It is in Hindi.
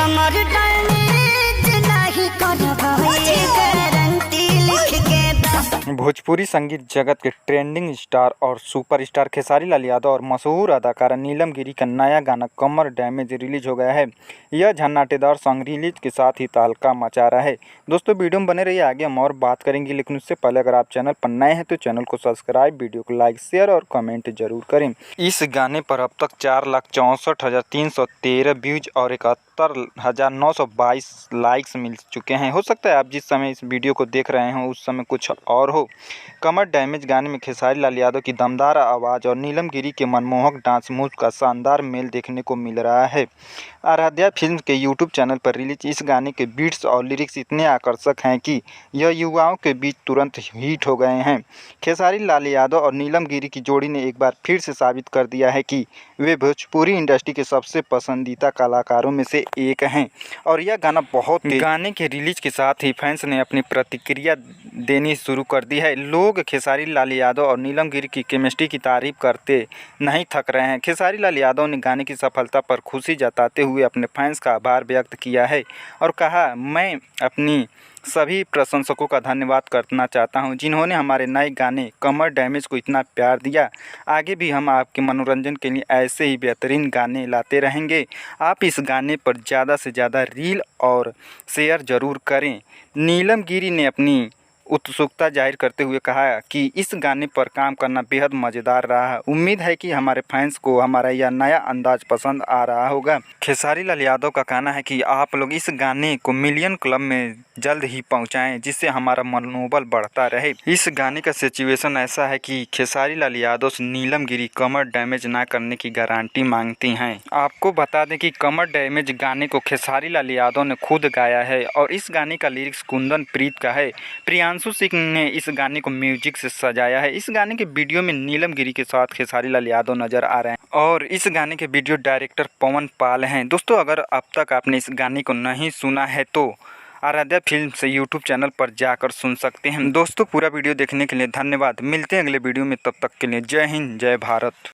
कमर डैमेज नहीं करवाई गारंटी लिख के दा। भोजपुरी संगीत जगत के ट्रेंडिंग स्टार और सुपरस्टार खेसारी लाल यादव और मशहूर अदाकारा नीलम गिरी का नया गाना कमर डैमेज रिलीज हो गया है। यह झन्नाटेदार सॉन्ग रिलीज के साथ ही तहलका मचा रहा है। दोस्तों वीडियो में बने रहिए, आगे हम और बात करेंगे, लेकिन उससे पहले अगर आप चैनल पर नए हैं तो चैनल को सब्सक्राइब, वीडियो को लाइक, शेयर और कमेंट जरूर करें। इस गाने पर अब तक 4,64,313 व्यूज और 71,922 लाइक्स मिल चुके हैं। हो सकता है आप जिस समय इस वीडियो को देख रहे हो उस समय कुछ और हो। कमर डैमेज गाने में खेसारी लाल यादव की दमदार आवाज़ और नीलम गिरी के मनमोहक डांस मूव का शानदार मेल देखने को मिल रहा है। आराध्या फिल्म के यूट्यूब चैनल पर रिलीज इस गाने के बीट्स और लिरिक्स इतने आकर्षक हैं कि यह युवाओं के बीच तुरंत हिट हो गए हैं। खेसारी लाल यादव और नीलम गिरी की जोड़ी ने एक बार फिर से साबित कर दिया है कि वे भोजपुरी इंडस्ट्री के सबसे पसंदीदा कलाकारों में से एक हैं और यह गाना बहुत गाने के रिलीज के साथ ही फैंस ने अपनी प्रतिक्रिया देनी शुरू कर दी है। लोग खेसारी लाल यादव और नीलम गिरी की केमिस्ट्री की तारीफ करते नहीं थक रहे हैं। खेसारी लाल यादव ने गाने की सफलता पर खुशी जताते हुए अपने फैंस का आभार व्यक्त किया है और कहा, मैं अपनी सभी प्रशंसकों का धन्यवाद करना चाहता हूं जिन्होंने हमारे नए गाने कमर डैमेज को इतना प्यार दिया। आगे भी हम आपके मनोरंजन के लिए ऐसे ही बेहतरीन गाने लाते रहेंगे। आप इस गाने पर ज़्यादा से ज़्यादा रील और शेयर ज़रूर करें। नीलम गिरी ने अपनी उत्सुकता जाहिर करते हुए कहा कि इस गाने पर काम करना बेहद मज़ेदार रहा है। उम्मीद है कि हमारे फैंस को हमारा यह नया अंदाज पसंद आ रहा होगा। खेसारी लाल यादव का कहना है कि आप लोग इस गाने को मिलियन क्लब में जल्द ही पहुंचाएं जिससे हमारा मनोबल बढ़ता रहे। इस गाने का सिचुएशन ऐसा है कि खेसारी लाल यादव से नीलम गिरी कमर डैमेज ना करने की गारंटी मांगती हैं। आपको बता दें कि कमर डैमेज गाने को खेसारी लाल यादव ने खुद गाया है और इस गाने का लिरिक्स कुंदन प्रीत का है। प्रियांशु सिंह ने इस गाने को म्यूजिक से सजाया है। इस गाने के वीडियो में नीलम गिरी के साथ खेसारी लाल यादव नजर आ रहे हैं और इस गाने के वीडियो डायरेक्टर पवन पाल हैं। दोस्तों अगर अब तक आपने इस गाने को नहीं सुना है तो आराध्या फिल्म से यूट्यूब चैनल पर जाकर सुन सकते हैं। दोस्तों पूरा वीडियो देखने के लिए धन्यवाद। मिलते हैं अगले वीडियो में, तब तक के लिए जय हिंद, जय भारत।